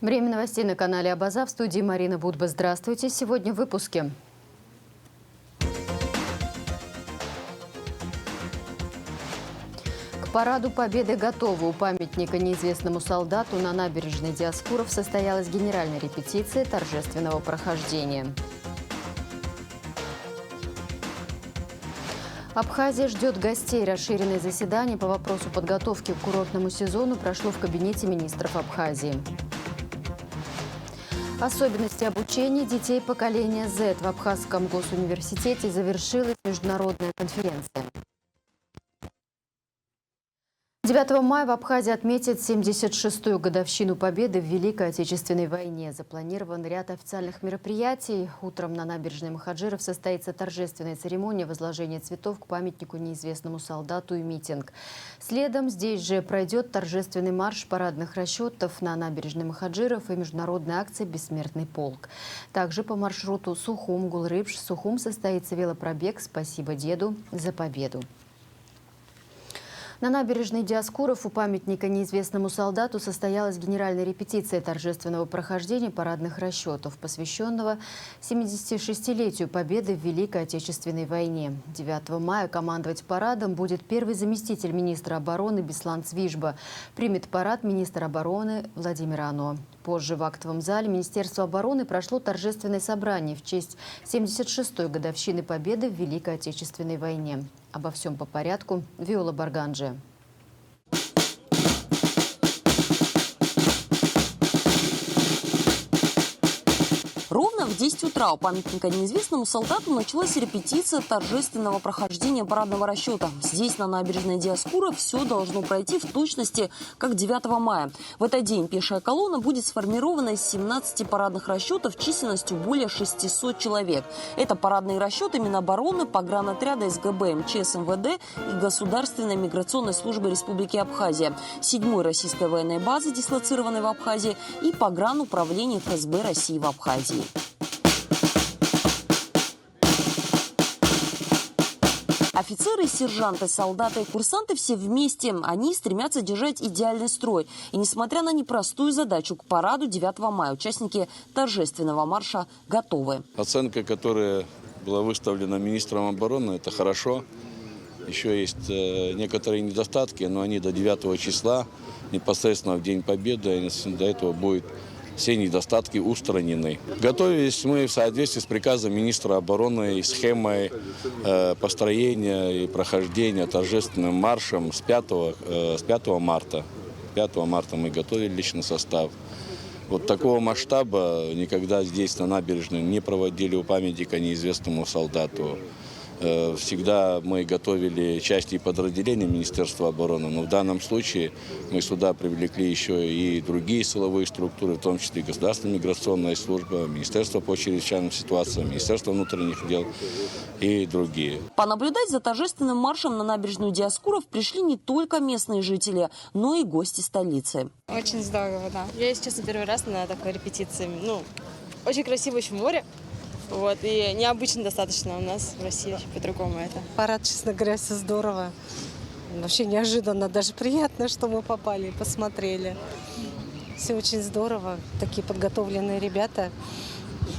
Время новостей на канале Абаза. В студии Марина Будба. Здравствуйте. Сегодня в выпуске. К параду Победы готовы. У памятника неизвестному солдату на набережной Диоскуров состоялась генеральная репетиция торжественного прохождения. Абхазия ждет гостей. Расширенное заседание по вопросу подготовки к курортному сезону прошло в кабинете министров Абхазии. Особенности обучения детей поколения Z. В Абхазском госуниверситете завершилась международная конференция. 9 мая в Абхазии отметят 76-ю годовщину победы в Великой Отечественной войне. Запланирован ряд официальных мероприятий. Утром на набережной Махаджиров состоится торжественная церемония возложения цветов к памятнику неизвестному солдату и митинг. Следом здесь же пройдет торжественный марш парадных расчетов на набережной Махаджиров и международная акция «Бессмертный полк». Также по маршруту Сухум-Гулрыбш Сухум состоится велопробег «Спасибо деду за победу». На набережной Диоскуров у памятника неизвестному солдату состоялась генеральная репетиция торжественного прохождения парадных расчетов, посвященного 76-летию победы в Великой Отечественной войне. 9 мая командовать парадом будет первый заместитель министра обороны Беслан Цвижба. Примет парад министр обороны Владимир Ано. Позже в актовом зале Министерства обороны прошло торжественное собрание в честь 76-й годовщины победы в Великой Отечественной войне. Обо всем по порядку. Виола Барганджи. Ровно в 10 утра у памятника неизвестному солдату началась репетиция торжественного прохождения парадного расчета. Здесь, на набережной Диоскуров, все должно пройти в точности, как 9 мая. В этот день пешая колонна будет сформирована из 17 парадных расчетов численностью более 600 человек. Это парадные расчеты Минобороны, погранотряда СГБ, МЧС, МВД и Государственной миграционной службы Республики Абхазия, 7-й российской военной базы, дислоцированной в Абхазии, и погрануправления ФСБ России в Абхазии. Офицеры, сержанты, солдаты и курсанты все вместе. Они стремятся держать идеальный строй. И несмотря на непростую задачу, к параду 9 мая участники торжественного марша готовы. Оценка, которая была выставлена министром обороны, это хорошо. Еще есть некоторые недостатки, но они до 9 числа, непосредственно в День Победы, до этого будет все недостатки устранены. Готовились мы в соответствии с приказом министра обороны и схемой построения и прохождения торжественным маршем с 5 марта. 5 марта мы готовили личный состав. Вот такого масштаба никогда здесь, на набережной, не проводили у памятника неизвестному солдату. Всегда мы готовили части и подразделения Министерства обороны, но в данном случае мы сюда привлекли еще и другие силовые структуры, в том числе Государственная миграционная служба, Министерство по чрезвычайным ситуациям, Министерство внутренних дел и другие. Понаблюдать за торжественным маршем на набережную Диоскуров пришли не только местные жители, но и гости столицы. Очень здорово, да. Я, если честно, первый раз на такой репетиции. Очень красиво еще море. Вот, и необычно достаточно у нас в России, по-другому это. Парад, честно говоря, все здорово. Вообще неожиданно, даже приятно, что мы попали и посмотрели. Все очень здорово. Такие подготовленные ребята.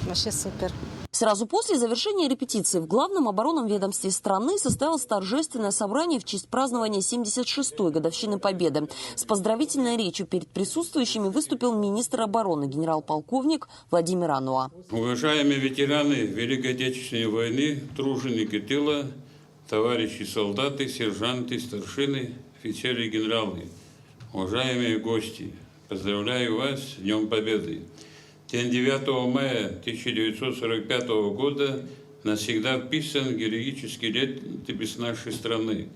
Вообще супер. Сразу после завершения репетиции в главном оборонном ведомстве страны состоялось торжественное собрание в честь празднования 76-й годовщины Победы. С поздравительной речью перед присутствующими выступил министр обороны генерал-полковник Владимир Ано. Уважаемые ветераны Великой Отечественной войны, труженики тыла, товарищи солдаты, сержанты, старшины, офицеры и генералы, уважаемые гости, поздравляю вас с Днем Победы. День 9 мая 1945 года навсегда вписан в героический летопись нашей страны.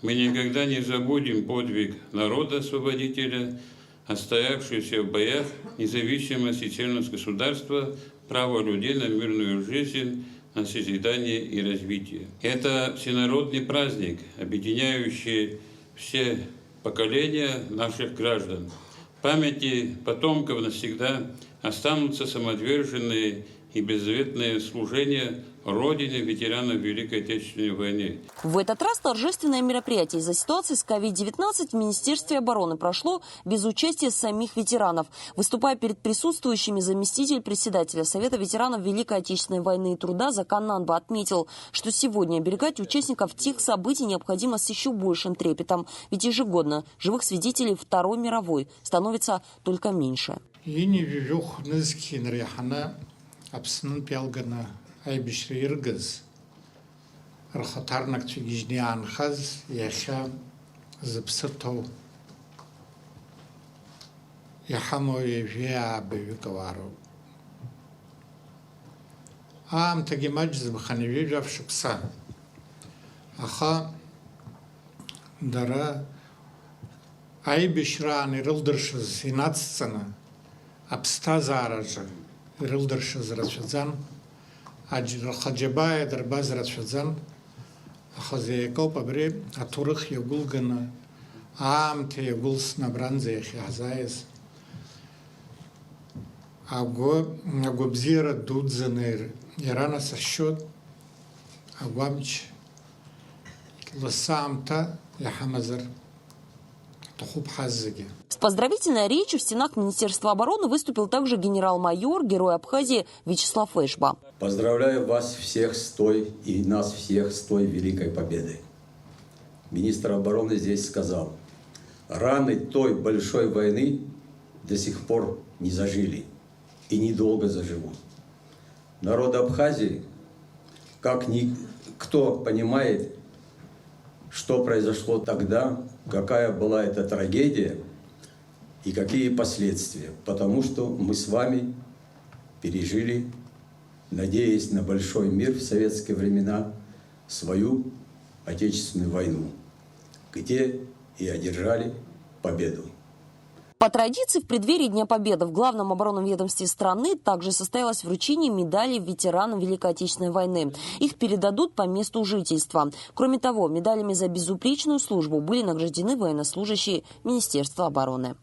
Мы никогда не забудем подвиг народа-освободителя, отстоявшегося в боях независимость и цельность государства, право людей на мирную жизнь, на созидание и развитие. Это всенародный праздник, объединяющий все поколения наших граждан. В памяти потомков навсегда останутся самоотверженные и беззаветные служения родине ветеранов Великой Отечественной войны. В этот раз торжественное мероприятие из-за ситуации с COVID-19 в Министерстве обороны прошло без участия самих ветеранов. Выступая перед присутствующими, заместитель председателя Совета ветеранов Великой Отечественной войны и труда Закан Нанба отметил, что сегодня оберегать участников тех событий необходимо с еще большим трепетом. Ведь ежегодно живых свидетелей Второй мировой становится только меньше. أي بشري يرجز رخطرنك تجيجني عن خز يخام زبسطه يحمو يفيع بيكوارو تجي مجز بخني جاف شبسا أخا درا أي بشران يرلدرشز يناتسنا أبستاز عرجة يرلدرشز رشزان الخجباء درباز رتشزان خزيكو ببري أتورخ يقول جنا تي يقول سنبرانزي خازايز أقو بزيرة دود زنير يرانا سشود أقوامش لسامتا يحمزر تخوب حزجي. С поздравительной речью в стенах Министерства обороны выступил также генерал-майор, герой Абхазии Вячеслав Эшба. Поздравляю вас всех с той и нас всех с той великой победой. Министр обороны здесь сказал, раны той большой войны до сих пор не зажили и недолго заживут. Народ Абхазии, как никто понимает, что произошло тогда, какая была эта трагедия и какие последствия. Потому что мы с вами пережили, надеясь на большой мир в советские времена, свою Отечественную войну, где и одержали победу. По традиции, в преддверии Дня Победы в Главном оборонном ведомстве страны также состоялось вручение медалей ветеранам Великой Отечественной войны. Их передадут по месту жительства. Кроме того, медалями за безупречную службу были награждены военнослужащие Министерства обороны.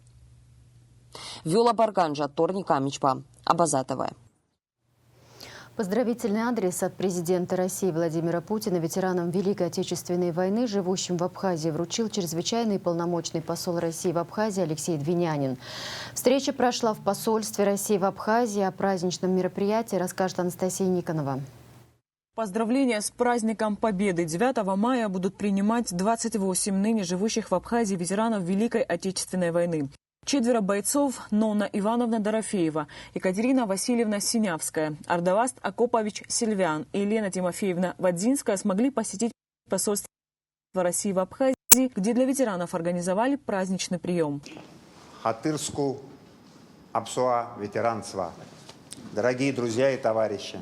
Виола Барганджа, Торни Камичпа, Абазатова. Поздравительный адрес от президента России Владимира Путина ветеранам Великой Отечественной войны, живущим в Абхазии, вручил чрезвычайный полномочный посол России в Абхазии Алексей Двинянин. Встреча прошла в посольстве России в Абхазии. О праздничном мероприятии расскажет Анастасия Никонова. Поздравления с праздником Победы 9 мая будут принимать 28 ныне живущих в Абхазии ветеранов Великой Отечественной войны. 4 бойцов – Нонна Ивановна Дорофеева, Екатерина Васильевна Синявская, Ардаваст Акопович Сильвян и Елена Тимофеевна Вадзинская смогли посетить посольство России в Абхазии, где для ветеранов организовали праздничный прием. Хатырску Апсуа ветеранства. Дорогие друзья и товарищи,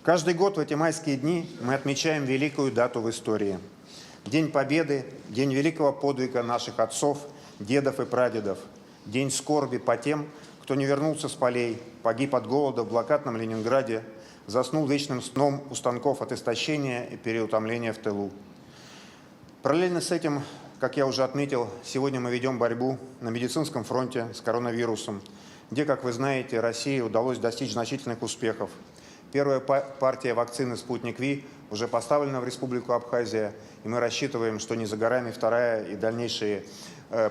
каждый год в эти майские дни мы отмечаем великую дату в истории. День Победы, день великого подвига наших отцов, дедов и прадедов. День скорби по тем, кто не вернулся с полей, погиб от голода в блокадном Ленинграде, заснул вечным сном у станков от истощения и переутомления в тылу. Параллельно с этим, как я уже отметил, сегодня мы ведем борьбу на медицинском фронте с коронавирусом, где, как вы знаете, России удалось достичь значительных успехов. Первая партия вакцины «Спутник Ви» уже поставлена в Республику Абхазия, и мы рассчитываем, что не за горами вторая и дальнейшие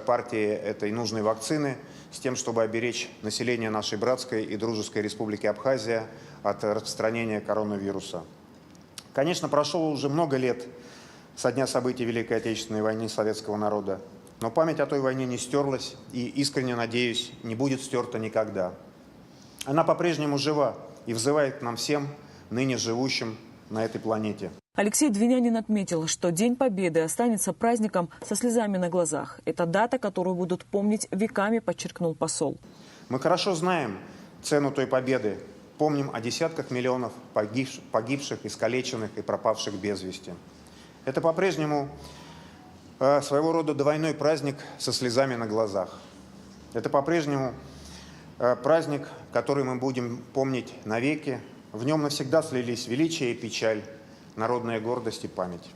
партии этой нужной вакцины с тем, чтобы оберечь население нашей братской и дружеской Республики Абхазия от распространения коронавируса. Конечно, прошло уже много лет со дня событий Великой Отечественной войны советского народа, но память о той войне не стерлась и, искренне надеюсь, не будет стерта никогда. Она по-прежнему жива и взывает к нам всем, ныне живущим на этой планете. Алексей Двинянин отметил, что День Победы останется праздником со слезами на глазах. Это дата, которую будут помнить веками, подчеркнул посол. Мы хорошо знаем цену той победы, помним о десятках миллионов погибших, искалеченных и пропавших без вести. Это по-прежнему своего рода двойной праздник со слезами на глазах. Это по-прежнему праздник, который мы будем помнить навеки. В нем навсегда слились величие и печаль, народная гордость и память.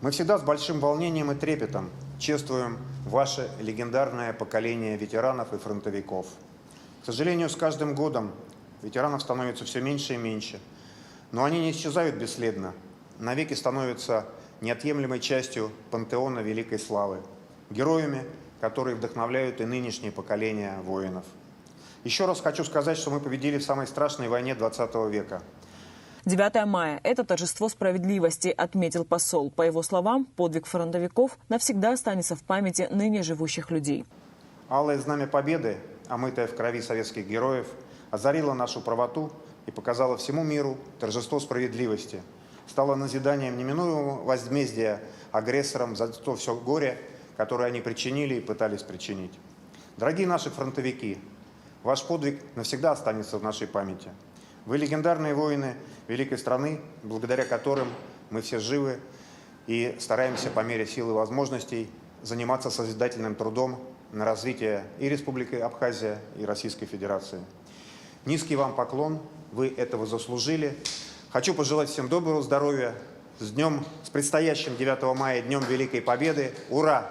Мы всегда с большим волнением и трепетом чествуем ваше легендарное поколение ветеранов и фронтовиков. К сожалению, с каждым годом ветеранов становится все меньше и меньше. Но они не исчезают бесследно, навеки становятся неотъемлемой частью пантеона великой славы, героями, которые вдохновляют и нынешние поколения воинов. Еще раз хочу сказать, что мы победили в самой страшной войне 20 века. 9 мая – это торжество справедливости, отметил посол. По его словам, подвиг фронтовиков навсегда останется в памяти ныне живущих людей. Алое знамя победы, омытое в крови советских героев, озарило нашу правоту и показало всему миру торжество справедливости. Стало назиданием неминуемого возмездия агрессорам за то все горе, которое они причинили и пытались причинить. Дорогие наши фронтовики, ваш подвиг навсегда останется в нашей памяти. Вы легендарные воины великой страны, благодаря которым мы все живы и стараемся по мере сил и возможностей заниматься созидательным трудом на развитие и Республики Абхазия, и Российской Федерации. Низкий вам поклон, вы этого заслужили. Хочу пожелать всем доброго здоровья, с предстоящим 9 мая, Днем Великой Победы. Ура!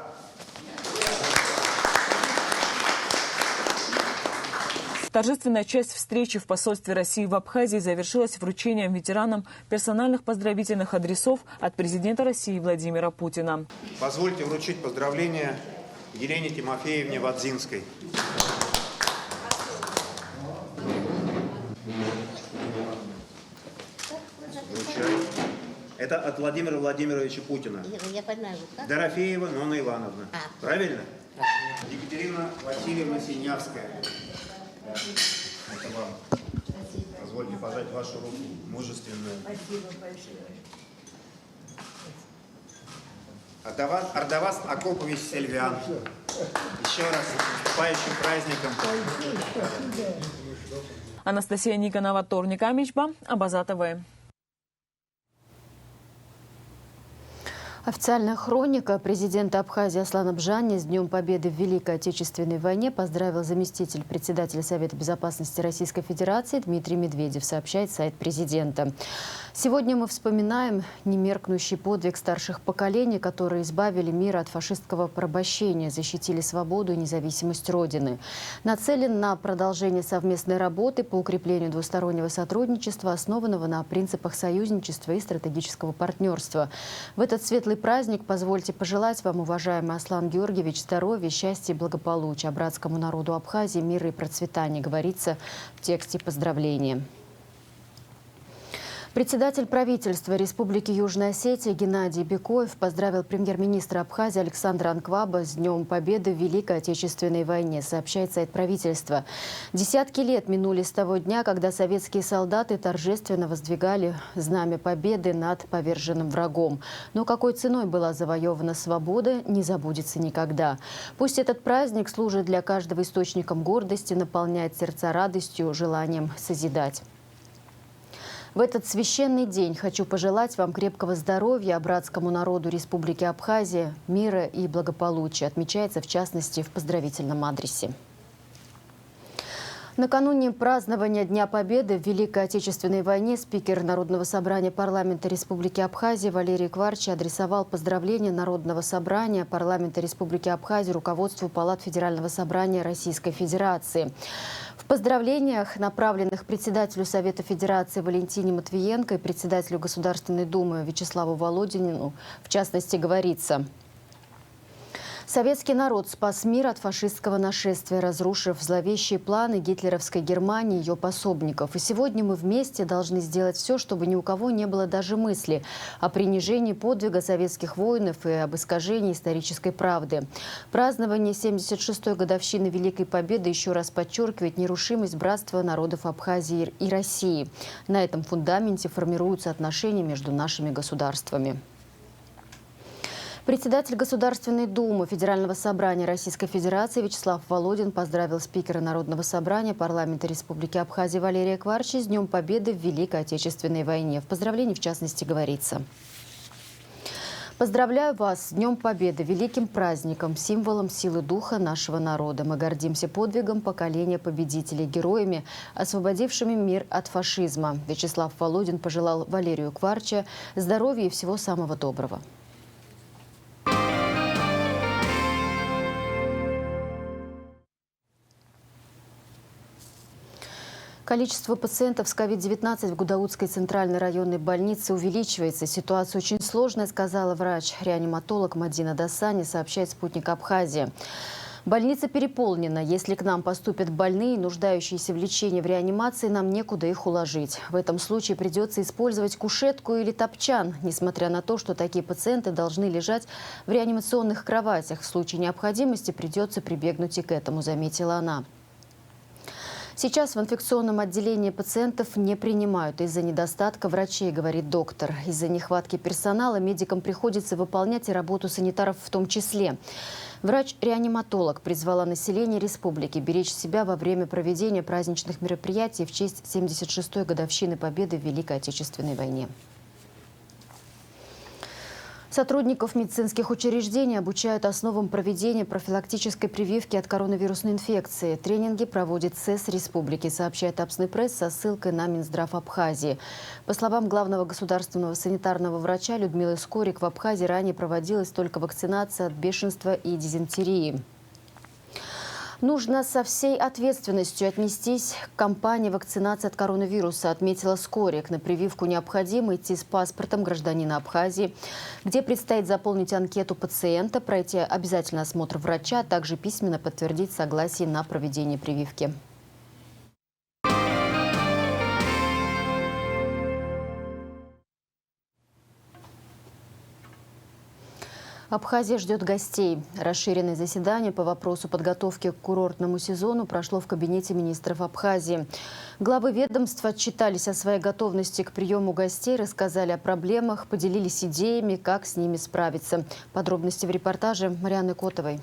Торжественная часть встречи в посольстве России в Абхазии завершилась вручением ветеранам персональных поздравительных адресов от президента России Владимира Путина. Позвольте вручить поздравления Елене Тимофеевне Вадзинской. Вручаю. Это от Владимира Владимировича Путина. Я понимаю. Дорофеева Нонна Ивановна. Правильно? Екатерина Васильевна Синявская. Это вам. Позвольте пожать вашу руку, мужественную. Спасибо большое. Ардавас Акопович Сельвиан. Еще раз с наступающим праздником. Анастасия Никонова, Торник Амичба, Абаза ТВ. Официальная хроника президента Абхазии Аслана Бжани с Днем Победы в Великой Отечественной войне поздравил заместитель председателя Совета Безопасности Российской Федерации Дмитрий Медведев, сообщает сайт президента. Сегодня мы вспоминаем немеркнущий подвиг старших поколений, которые избавили мир от фашистского порабощения, защитили свободу и независимость Родины. Нацелен на продолжение совместной работы по укреплению двустороннего сотрудничества, основанного на принципах союзничества и стратегического партнерства. В этот светлый праздник позвольте пожелать вам, уважаемый Аслан Георгиевич, здоровья, счастья и благополучия, братскому народу Абхазии, мира и процветания, говорится в тексте поздравления. Председатель правительства Республики Южная Осетия Геннадий Бекоев поздравил премьер-министра Абхазии Александра Анкваба с Днем Победы в Великой Отечественной войне, сообщает сайт правительства. Десятки лет минули с того дня, когда советские солдаты торжественно воздвигали знамя победы над поверженным врагом. Но какой ценой была завоевана свобода, не забудется никогда. Пусть этот праздник служит для каждого источником гордости, наполняет сердца радостью, желанием созидать. В этот священный день хочу пожелать вам крепкого здоровья, братскому народу Республики Абхазия, мира и благополучия, отмечается в частности в поздравительном адресе. Накануне празднования Дня Победы в Великой Отечественной войне спикер Народного собрания парламента Республики Абхазия Валерий Кварчи адресовал поздравления Народного собрания парламента Республики Абхазия руководству палат Федерального собрания Российской Федерации. В поздравлениях, направленных председателю Совета Федерации Валентине Матвиенко и председателю Государственной Думы Вячеславу Володинину, в частности, говорится: советский народ спас мир от фашистского нашествия, разрушив зловещие планы гитлеровской Германии и ее пособников. И сегодня мы вместе должны сделать все, чтобы ни у кого не было даже мысли о принижении подвига советских воинов и об искажении исторической правды. Празднование 76-й годовщины Великой Победы еще раз подчеркивает нерушимость братства народов Абхазии и России. На этом фундаменте формируются отношения между нашими государствами. Председатель Государственной Думы Федерального собрания Российской Федерации Вячеслав Володин поздравил спикера Народного собрания парламента Республики Абхазия Валерия Кварчи с Днем Победы в Великой Отечественной войне. В поздравлении, в частности, говорится: поздравляю вас с Днем Победы, великим праздником, символом силы духа нашего народа. Мы гордимся подвигом поколения победителей, героями, освободившими мир от фашизма. Вячеслав Володин пожелал Валерию Кварчи здоровья и всего самого доброго. Количество пациентов с COVID-19 в Гудаутской центральной районной больнице увеличивается. Ситуация очень сложная, сказала врач-реаниматолог Мадина Дасани, сообщает «Спутник Абхазии». Больница переполнена. Если к нам поступят больные, нуждающиеся в лечении в реанимации, нам некуда их уложить. В этом случае придется использовать кушетку или топчан, несмотря на то, что такие пациенты должны лежать в реанимационных кроватях. В случае необходимости придется прибегнуть и к этому, заметила она. Сейчас в инфекционном отделении пациентов не принимают из-за недостатка врачей, говорит доктор. Из-за нехватки персонала медикам приходится выполнять и работу санитаров в том числе. Врач-реаниматолог призвала население республики беречь себя во время проведения праздничных мероприятий в честь 76-й годовщины Победы в Великой Отечественной войне. Сотрудников медицинских учреждений обучают основам проведения профилактической прививки от коронавирусной инфекции. Тренинги проводит СЭС Республики, сообщает Апсны-пресс со ссылкой на Минздрав Абхазии. По словам главного государственного санитарного врача Людмилы Скорик, в Абхазии ранее проводилась только вакцинация от бешенства и дизентерии. Нужно со всей ответственностью отнестись к кампании вакцинации от коронавируса, отметила Скорик. На прививку необходимо идти с паспортом гражданина Абхазии, где предстоит заполнить анкету пациента, пройти обязательный осмотр врача, а также письменно подтвердить согласие на проведение прививки. Абхазия ждет гостей. Расширенное заседание по вопросу подготовки к курортному сезону прошло в кабинете министров Абхазии. Главы ведомств отчитались о своей готовности к приему гостей, рассказали о проблемах, поделились идеями, как с ними справиться. Подробности в репортаже Марианны Котовой.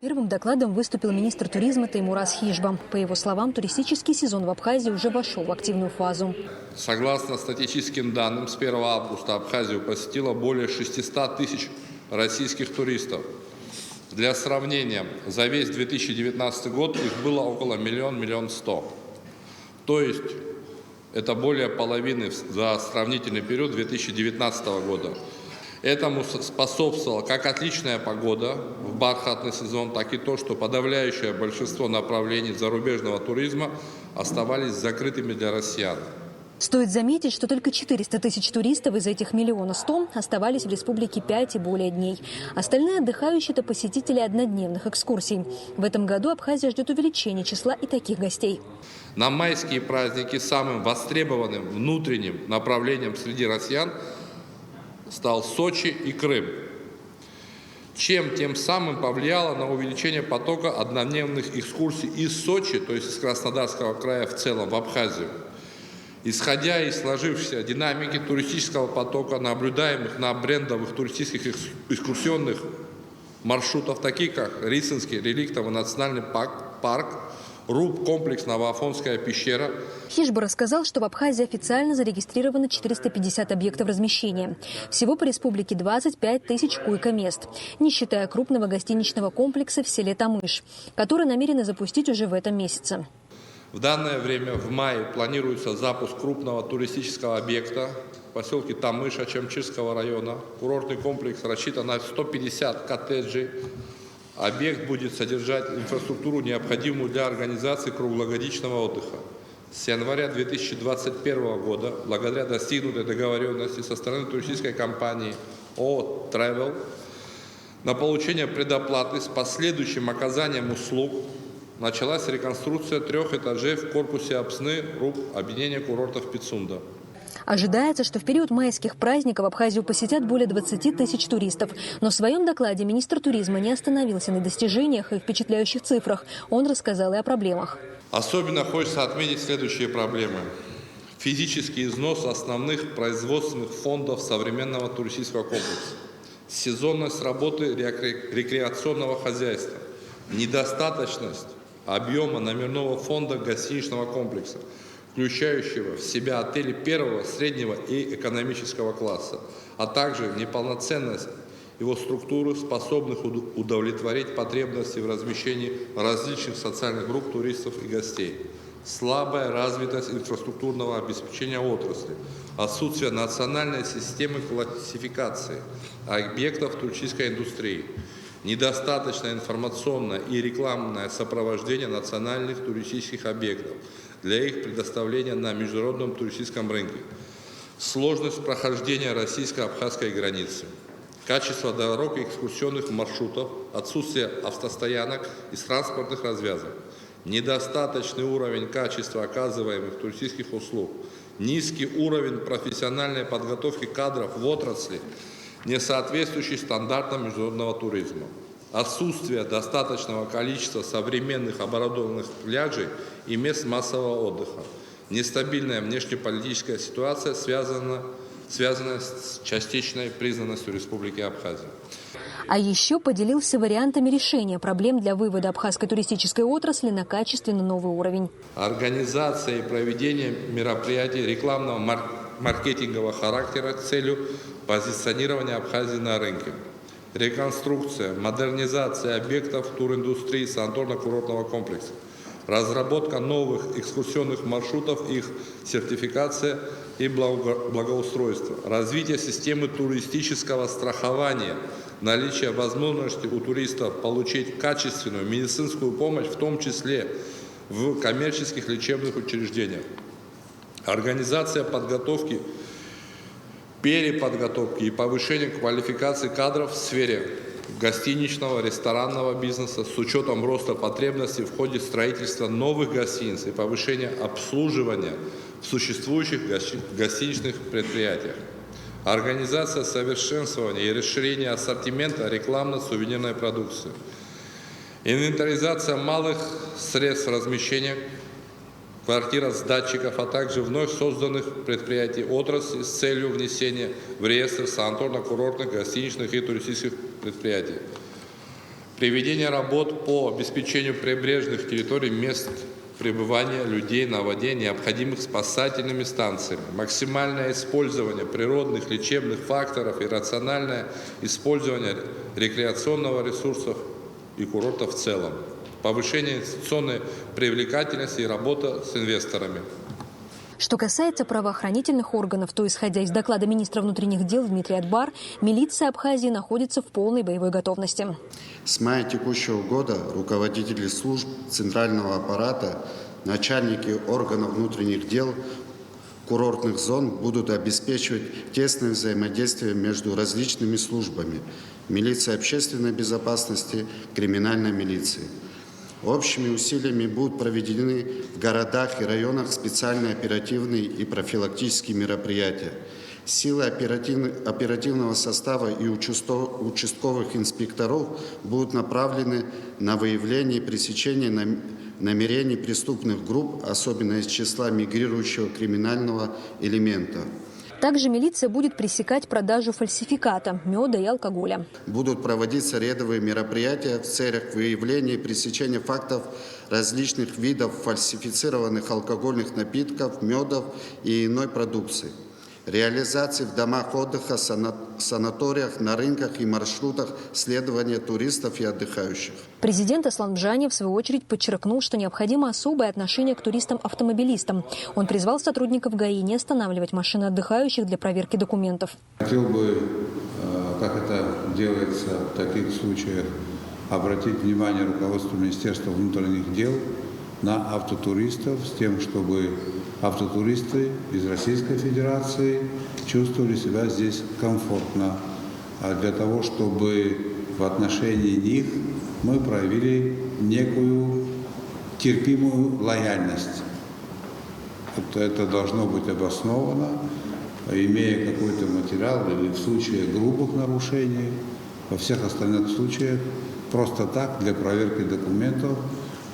Первым докладом выступил министр туризма Теймураз Хижба. По его словам, туристический сезон в Абхазии уже вошел в активную фазу. Согласно статистическим данным, с 1 августа Абхазию посетило более 600 тысяч российских туристов. Для сравнения, за весь 2019 год их было около 1 100 000. То есть это более половины за сравнительный период 2019 года. Этому способствовала как отличная погода в бархатный сезон, так и то, что подавляющее большинство направлений зарубежного туризма оставались закрытыми для россиян. Стоит заметить, что только 400 тысяч туристов из этих 1 100 000 оставались в республике 5 и более дней. Остальные отдыхающие – это посетители однодневных экскурсий. В этом году Абхазия ждет увеличения числа и таких гостей. На майские праздники самым востребованным внутренним направлением среди россиян стал Сочи и Крым, чем тем самым повлияло на увеличение потока однодневных экскурсий из Сочи, то есть из Краснодарского края в целом, в Абхазию. Исходя из сложившейся динамики туристического потока, наблюдаемых на брендовых туристических экскурсионных маршрутов, таких как Рицинский реликтовый национальный парк, РУП, комплекс Новоафонская пещера. Хижба рассказал, что в Абхазии официально зарегистрировано 450 объектов размещения. Всего по республике 25 тысяч койко-мест, не считая крупного гостиничного комплекса в селе Тамыш, который намерены запустить уже в этом месяце. В данное время, в мае, планируется запуск крупного туристического объекта в поселке Тамыш Ачамчирского района. Курортный комплекс рассчитан на 150 коттеджей. Объект будет содержать инфраструктуру, необходимую для организации круглогодичного отдыха. С января 2021 года, благодаря достигнутой договоренности со стороны туристической компании ООО «Travel», на получение предоплаты с последующим оказанием услуг началась реконструкция 3 этажей в корпусе Апсны РУП объединения курортов Пицунда. Ожидается, что в период майских праздников Абхазию посетят более 20 тысяч туристов. Но в своем докладе министр туризма не остановился на достижениях и впечатляющих цифрах. Он рассказал и о проблемах. Особенно хочется отметить следующие проблемы. Физический износ основных производственных фондов современного туристического комплекса. Сезонность работы рекреационного хозяйства. Недостаточность объема номерного фонда гостиничного комплекса, включающего в себя отели первого, среднего и экономического класса, а также неполноценность его структуры, способных удовлетворить потребности в размещении различных социальных групп туристов и гостей. Слабая развитость инфраструктурного обеспечения отрасли, отсутствие национальной системы классификации объектов туристической индустрии, недостаточное информационное и рекламное сопровождение национальных туристических объектов, для их предоставления на международном туристическом рынке, сложность прохождения российско-абхазской границы, качество дорог и экскурсионных маршрутов, отсутствие автостоянок и транспортных развязок, недостаточный уровень качества оказываемых туристических услуг, низкий уровень профессиональной подготовки кадров в отрасли, не соответствующий стандартам международного туризма, отсутствие достаточного количества современных оборудованных пляжей и мест массового отдыха, нестабильная внешнеполитическая ситуация, связанная с частичной признанностью Республики Абхазия. А еще поделился вариантами решения проблем для вывода абхазской туристической отрасли на качественно новый уровень. Организация и проведение мероприятий рекламного маркетингового характера с целью позиционирования Абхазии на рынке. Реконструкция, модернизация объектов туриндустрии санаторно-курортного комплекса. Разработка новых экскурсионных маршрутов, их сертификация и благоустройство. Развитие системы туристического страхования. Наличие возможности у туристов получить качественную медицинскую помощь, в том числе в коммерческих лечебных учреждениях. Организация подготовки, переподготовки и повышения квалификации кадров в сфере гостиничного, ресторанного бизнеса с учетом роста потребностей в ходе строительства новых гостиниц и повышения обслуживания в существующих гостиничных предприятиях. Организация совершенствования и расширения ассортимента рекламно-сувенирной продукции. Инвентаризация малых средств размещения, квартиросдатчиков, а также вновь созданных предприятий отрасли с целью внесения в реестр санаторно-курортных, гостиничных и туристических предприятий. Приведение работ по обеспечению прибрежных территорий мест пребывания людей на воде необходимых спасательными станциями, максимальное использование природных лечебных факторов и рациональное использование рекреационного ресурсов и курортов в целом, повышение инвестиционной привлекательности и работа с инвесторами. Что касается правоохранительных органов, то, исходя из доклада министра внутренних дел Дмитрия Атбар, милиция Абхазии находится в полной боевой готовности. С мая текущего года руководители служб центрального аппарата, начальники органов внутренних дел курортных зон будут обеспечивать тесное взаимодействие между различными службами – милицией общественной безопасности, криминальной милицией. Общими усилиями будут проведены в городах и районах специальные оперативные и профилактические мероприятия. Силы оперативного состава и участковых инспекторов будут направлены на выявление и пресечение намерений преступных групп, особенно из числа мигрирующего криминального элемента. Также милиция будет пресекать продажу фальсификата, меда и алкоголя. Будут проводиться рядовые мероприятия в целях выявления и пресечения фактов различных видов фальсифицированных алкогольных напитков, медов и иной продукции. Реализации в домах отдыха, санаториях, на рынках и маршрутах следования туристов и отдыхающих. Президент Аслан Бжани, в свою очередь, подчеркнул, что необходимо особое отношение к туристам-автомобилистам. Он призвал сотрудников ГАИ не останавливать машины отдыхающих для проверки документов. Хотел бы, как это делается в таких случаях, обратить внимание руководства Министерства внутренних дел на автотуристов с тем, чтобы автотуристы из Российской Федерации чувствовали себя здесь комфортно. А для того, чтобы в отношении них мы проявили некую терпимую лояльность. Это должно быть обосновано, имея какой-то материал или в случае грубых нарушений. Во всех остальных случаях просто так для проверки документов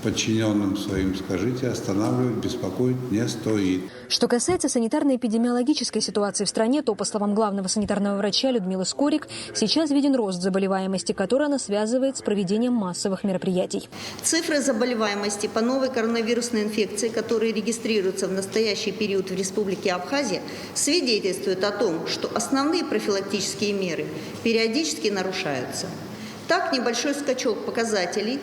подчиненным своим, скажите, останавливать, беспокоить не стоит. Что касается санитарно-эпидемиологической ситуации в стране, то, по словам главного санитарного врача Людмилы Скорик, сейчас виден рост заболеваемости, который она связывает с проведением массовых мероприятий. Цифры заболеваемости по новой коронавирусной инфекции, которые регистрируются в настоящий период в Республике Абхазия, свидетельствуют о том, что основные профилактические меры периодически нарушаются. Так, небольшой скачок показателей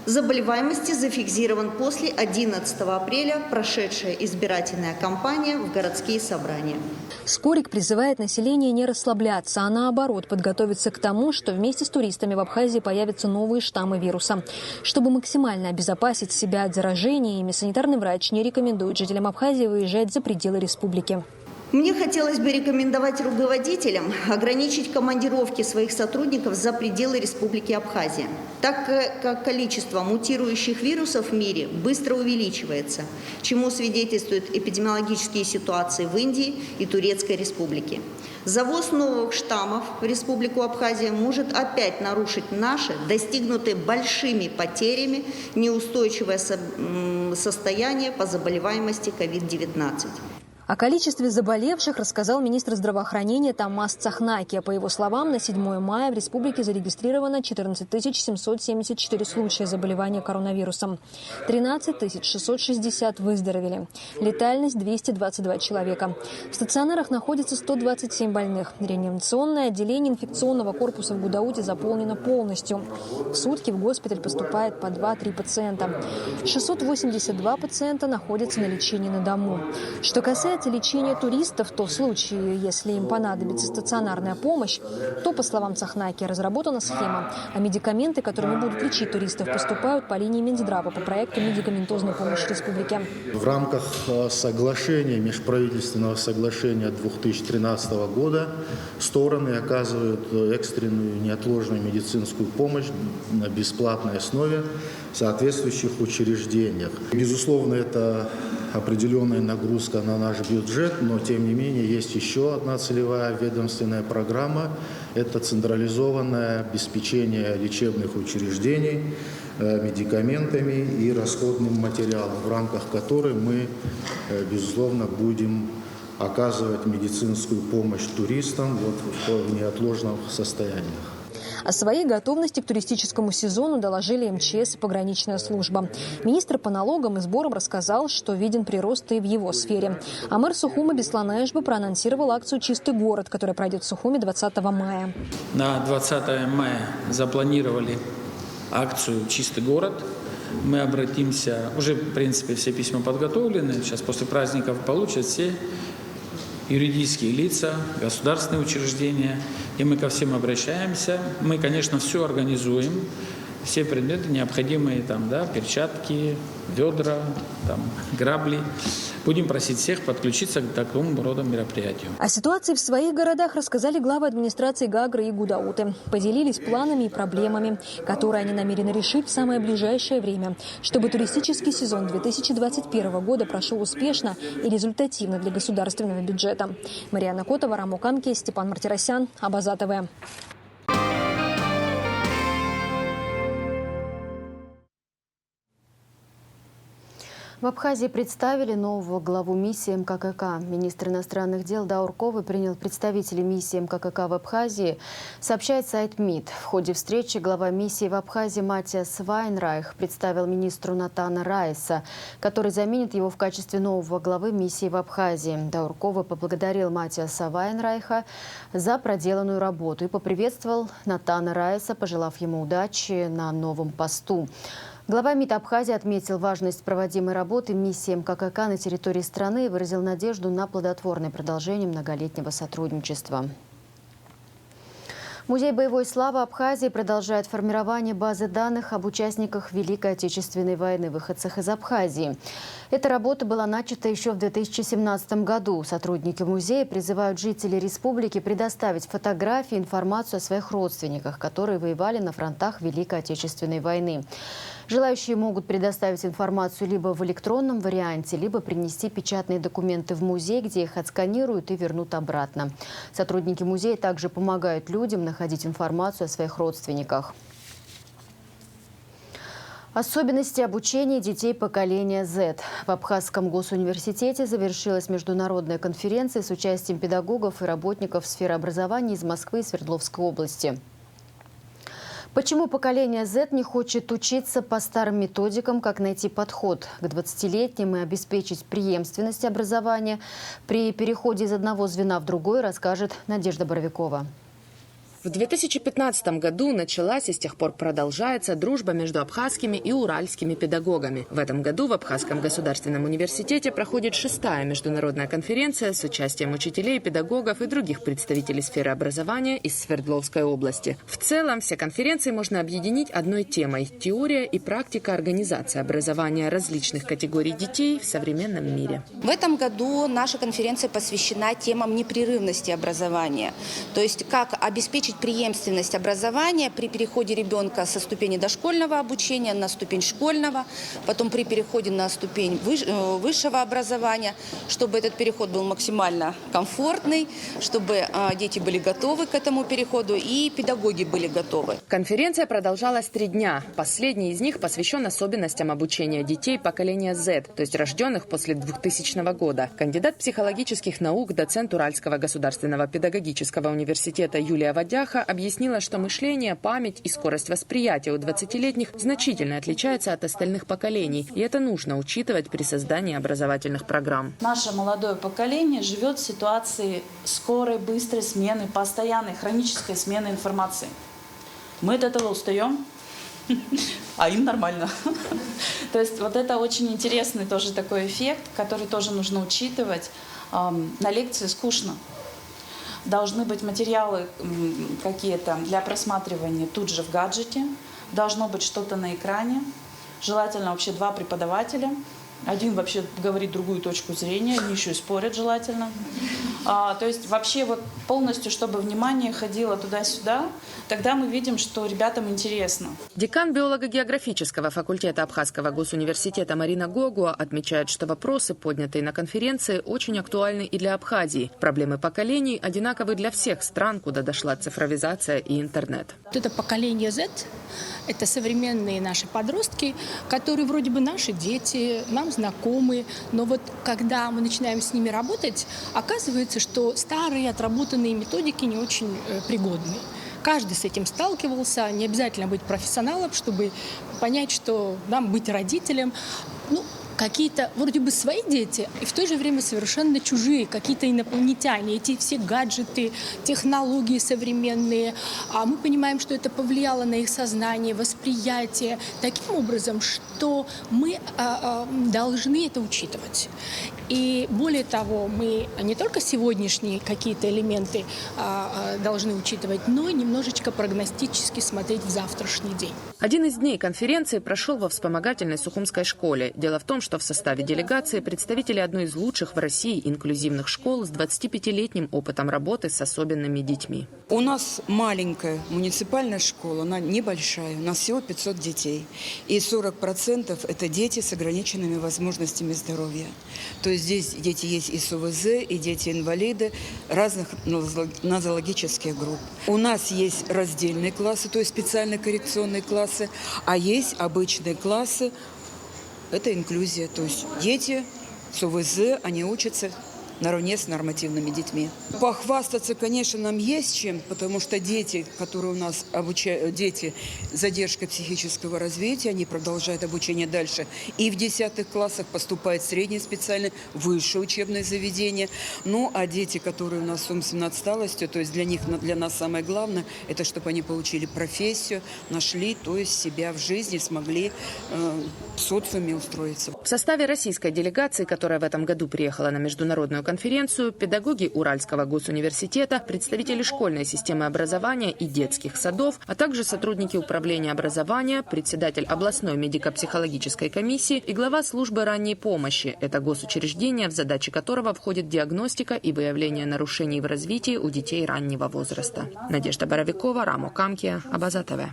Заболеваемости зафиксирован после 11 апреля прошедшая избирательная кампания в городские собрания. Скорик призывает население не расслабляться, а наоборот подготовиться к тому, что вместе с туристами в Абхазии появятся новые штаммы вируса. Чтобы максимально обезопасить себя от заражения, ими санитарный врач не рекомендует жителям Абхазии выезжать за пределы республики. Мне хотелось бы рекомендовать руководителям ограничить командировки своих сотрудников за пределы Республики Абхазия, так как количество мутирующих вирусов в мире быстро увеличивается, чему свидетельствуют эпидемиологические ситуации в Индии и Турецкой Республике. Завоз новых штаммов в Республику Абхазия может опять нарушить наши, достигнутые большими потерями, неустойчивое состояние по заболеваемости COVID-19. О количестве заболевших рассказал министр здравоохранения Тамас Цахнаки. По его словам, на 7 мая в республике зарегистрировано 14 774 случая заболевания коронавирусом. 13 660 выздоровели. Летальность 222 человека. В стационарах находится 127 больных. Реанимационное отделение инфекционного корпуса в Гудауте заполнено полностью. В сутки в госпиталь поступает по 2-3 пациента. 682 пациента находятся на лечении на дому. Что касается лечения туристов, то в случае, если им понадобится стационарная помощь, то, по словам Цахнаки, разработана схема, а медикаменты, которыми будут лечить туристов, поступают по линии Минздрава по проекту медикаментозной помощи республике. В рамках соглашения, межправительственного соглашения 2013 года стороны оказывают экстренную неотложную медицинскую помощь на бесплатной основе в соответствующих учреждениях. Безусловно, это определенная нагрузка на наш бюджет, но тем не менее есть еще одна целевая ведомственная программа. Это централизованное обеспечение лечебных учреждений медикаментами и расходным материалом, в рамках которой мы, безусловно, будем оказывать медицинскую помощь туристам в неотложных состояниях. О своей готовности к туристическому сезону доложили МЧС и пограничная служба. Министр по налогам и сборам рассказал, что виден прирост и в его сфере. А мэр Сухума Беслан Эшба проанонсировал акцию «Чистый город», которая пройдет в Сухуме 20 мая. На 20 мая запланировали акцию «Чистый город». Мы обратимся, уже в принципе все письма подготовлены, сейчас после праздников получат все юридические лица, государственные учреждения, и мы ко всем обращаемся. Мы, конечно, все организуем, все предметы необходимые, перчатки, ведра, грабли. Будем просить всех подключиться к такому роду мероприятию. О ситуации в своих городах рассказали главы администрации Гагры и Гудауты. Поделились планами и проблемами, которые они намерены решить в самое ближайшее время, чтобы туристический сезон 2021 года прошел успешно и результативно для государственного бюджета. Марьяна Котова, Рамо Канки, Степан Мартиросян, Абаза ТВ. В Абхазии представили нового главу миссии МККК. Министр иностранных дел Даур Ковы принял представителей миссии МККК в Абхазии, сообщает сайт МИД. В ходе встречи глава миссии в Абхазии Матиас Вайнрайх представил министру Натана Райса, который заменит его в качестве нового главы миссии в Абхазии. Даур Ковы поблагодарил Матиаса Вайнрайха за проделанную работу и поприветствовал Натана Райса, пожелав ему удачи на новом посту. Глава МИД Абхазии отметил важность проводимой работы миссии МККК на территории страны и выразил надежду на плодотворное продолжение многолетнего сотрудничества. Музей боевой славы Абхазии продолжает формирование базы данных об участниках Великой Отечественной войны, выходцах из Абхазии. Эта работа была начата еще в 2017 году. Сотрудники музея призывают жителей республики предоставить фотографии и информацию о своих родственниках, которые воевали на фронтах Великой Отечественной войны. Желающие могут предоставить информацию либо в электронном варианте, либо принести печатные документы в музей, где их отсканируют и вернут обратно. Сотрудники музея также помогают людям находить информацию о своих родственниках. Особенности обучения детей поколения Z. В Абхазском госуниверситете завершилась международная конференция с участием педагогов и работников сферы образования из Москвы и Свердловской области. Почему поколение Z не хочет учиться по старым методикам, как найти подход к 20-летним и обеспечить преемственность образования при переходе из одного звена в другой, расскажет Надежда Боровикова. В 2015 году началась и с тех пор продолжается дружба между абхазскими и уральскими педагогами. В этом году в Абхазском государственном университете проходит 6-я международная конференция с участием учителей, педагогов и других представителей сферы образования из Свердловской области. В целом, все конференции можно объединить одной темой – теория и практика организации образования различных категорий детей в современном мире. В этом году наша конференция посвящена темам непрерывности образования. То есть, как обеспечить преемственность образования при переходе ребенка со ступени дошкольного обучения на ступень школьного, потом при переходе на ступень высшего образования, чтобы этот переход был максимально комфортный, чтобы дети были готовы к этому переходу и педагоги были готовы. Конференция продолжалась 3 дня. Последний из них посвящен особенностям обучения детей поколения Z, то есть рожденных после 2000 года. Кандидат психологических наук, доцент Уральского государственного педагогического университета Юлия Водяха объяснила, что мышление, память и скорость восприятия у 20-летних значительно отличаются от остальных поколений, и это нужно учитывать при создании образовательных программ. Наше молодое поколение живет в ситуации скорой, быстрой смены, постоянной, хронической смены информации. Мы от этого устаем, а им нормально. То есть вот это очень интересный тоже такой эффект, который тоже нужно учитывать. На лекции скучно. Должны быть материалы какие-то для просматривания тут же в гаджете. Должно быть что-то на экране. Желательно вообще 2 преподавателя. Один вообще говорит другую точку зрения, они еще и спорят желательно. То есть вообще вот полностью, чтобы внимание ходило туда-сюда, тогда мы видим, что ребятам интересно. Декан биолого-географического факультета Абхазского госуниверситета Марина Гогуа отмечает, что вопросы, поднятые на конференции, очень актуальны и для Абхазии. Проблемы поколений одинаковы для всех стран, куда дошла цифровизация и интернет. Вот это поколение Z, это современные наши подростки, которые вроде бы наши дети, нам знакомы, но вот когда мы начинаем с ними работать, оказывается, что старые отработанные методики не очень пригодны. Каждый с этим сталкивался, не обязательно быть профессионалом, чтобы понять, что нам быть родителем, какие-то вроде бы свои дети, и в то же время совершенно чужие, какие-то инопланетяне, эти все гаджеты, технологии современные. А мы понимаем, что это повлияло на их сознание, восприятие, таким образом, что мы должны это учитывать. И более того, мы не только сегодняшние какие-то элементы должны учитывать, но и немножечко прогностически смотреть в завтрашний день. Один из дней конференции прошел во вспомогательной Сухумской школе. Дело в том, что в составе делегации представители одной из лучших в России инклюзивных школ с 25-летним опытом работы с особенными детьми. У нас маленькая муниципальная школа, она небольшая, у нас всего 500 детей. И 40% это дети с ограниченными возможностями здоровья. То есть здесь дети есть и с ОВЗ, и дети-инвалиды разных нозологических групп. У нас есть раздельные классы, то есть специальные коррекционные классы, а есть обычные классы. Это инклюзия, то есть дети с ОВЗ, они учатся наравне с нормативными детьми. Похвастаться, конечно, нам есть чем, потому что дети, которые у нас обучают, дети с задержкой психического развития, они продолжают обучение дальше. И в 10 классах поступают в среднее специальное, высшее учебное заведение. Ну, а дети, которые у нас с умственной отсталостью, то есть для нас самое главное, это чтобы они получили профессию, нашли, то есть себя в жизни, смогли в социуме устроиться. В составе российской делегации, которая в этом году приехала на международную конференцию, педагоги Уральского госуниверситета, представители школьной системы образования и детских садов, а также сотрудники управления образования, председатель областной медико-психологической комиссии и глава службы ранней помощи. Это госучреждение, в задачи которого входит диагностика и выявление нарушений в развитии у детей раннего возраста. Надежда Боровикова, Рамо Камкия, Абаза ТВ.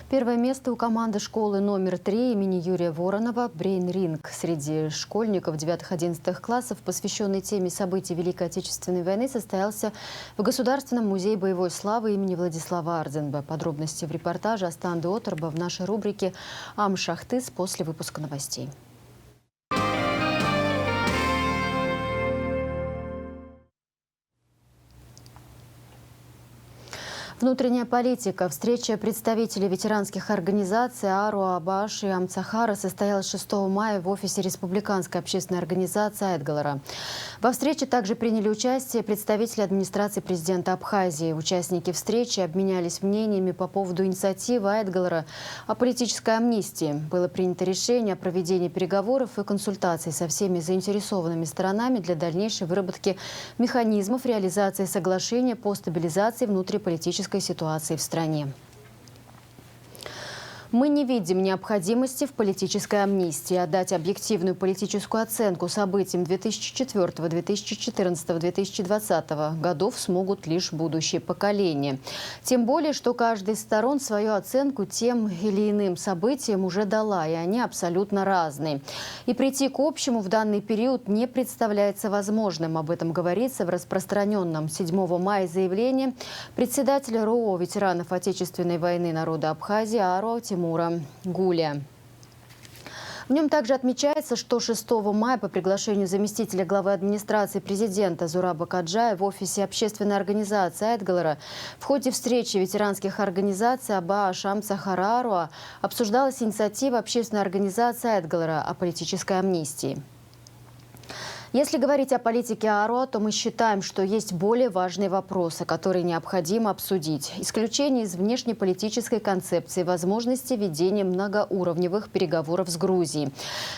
Первое место у команды школы номер 3 имени Юрия Воронова «Брейн-ринг» среди школьников 9-11 классов, посвященный теме событий Великой Отечественной войны, состоялся в Государственном музее боевой славы имени Владислава Ардзенба. Подробности в репортаже Астанды Оторба в нашей рубрике «Ам-Шахтыс» после выпуска новостей. Внутренняя политика. Встреча представителей ветеранских организаций АРО, Абаш и Амцахара состоялась 6 мая в офисе Республиканской общественной организации Айтгалара. Во встрече также приняли участие представители администрации президента Абхазии. Участники встречи обменялись мнениями по поводу инициативы Айтгалара о политической амнистии. Было принято решение о проведении переговоров и консультаций со всеми заинтересованными сторонами для дальнейшей выработки механизмов реализации соглашения по стабилизации внутриполитической ситуации в стране. Мы не видим необходимости в политической амнистии. Дать объективную политическую оценку событиям 2004, 2014, 2020 годов смогут лишь будущие поколения. Тем более, что каждая из сторон свою оценку тем или иным событиям уже дала, и они абсолютно разные. И прийти к общему в данный период не представляется возможным. Об этом говорится в распространенном 7 мая заявлении председателя РОО ветеранов Отечественной войны народа Абхазии АРО Тимура Гуля. В нем также отмечается, что 6 мая по приглашению заместителя главы администрации президента Зураба Каджая в офисе общественной организации Айтгалара в ходе встречи ветеранских организаций Абаш, Амцахара, АРО обсуждалась инициатива общественной организации Айтгалара о политической амнистии. Если говорить о политике АРО, то мы считаем, что есть более важные вопросы, которые необходимо обсудить. Исключение из внешнеполитической концепции возможности ведения многоуровневых переговоров с Грузией.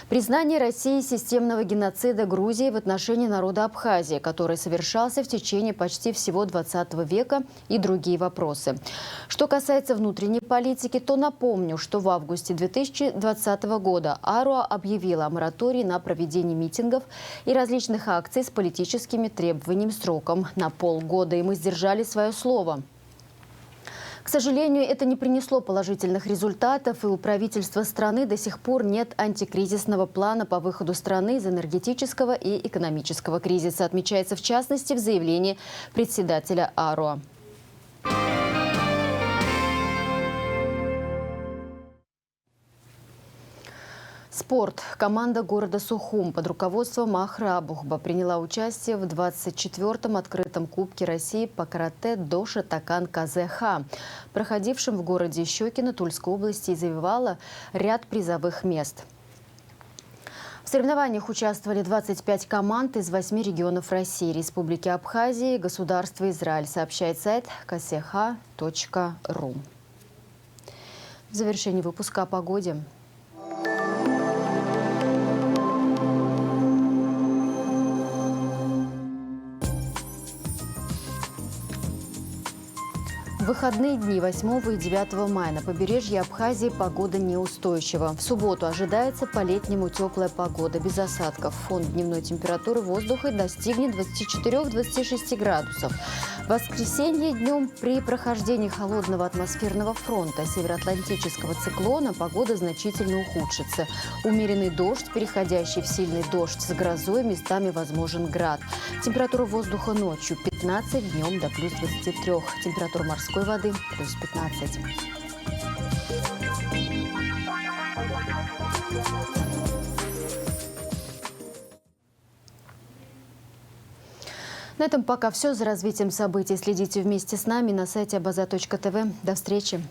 Признание России системного геноцида Грузии в отношении народа Абхазии, который совершался в течение почти всего 20 века, и другие вопросы. Что касается внутренней политики, то напомню, что в августе 2020 года АРО объявила о моратории на проведение митингов и различных акций с политическими требованиями сроком на полгода, и мы сдержали свое слово. К сожалению, это не принесло положительных результатов, и у правительства страны до сих пор нет антикризисного плана по выходу страны из энергетического и экономического кризиса, отмечается в частности в заявлении председателя АРО. Спорт. Команда города Сухум под руководством Ахра Бухба приняла участие в 24-м открытом Кубке России по карате до Шатакан КЗХ, проходившем в городе Щекино Тульской области, и завоевала ряд призовых мест. В соревнованиях участвовали 25 команд из 8 регионов России, Республики Абхазии, государства Израиль, сообщает сайт kch.ru. В завершении выпуска о погоде. В выходные дни 8 и 9 мая на побережье Абхазии погода неустойчива. В субботу ожидается по-летнему теплая погода, без осадков. Фон дневной температуры воздуха достигнет 24-26 градусов. В воскресенье днем при прохождении холодного атмосферного фронта североатлантического циклона погода значительно ухудшится. Умеренный дождь, переходящий в сильный дождь с грозой, местами возможен град. Температура воздуха ночью 15, днем до плюс 23. Температура морской воды плюс 15. На этом пока все. За развитием событий следите вместе с нами на сайте abaza.tv. До встречи!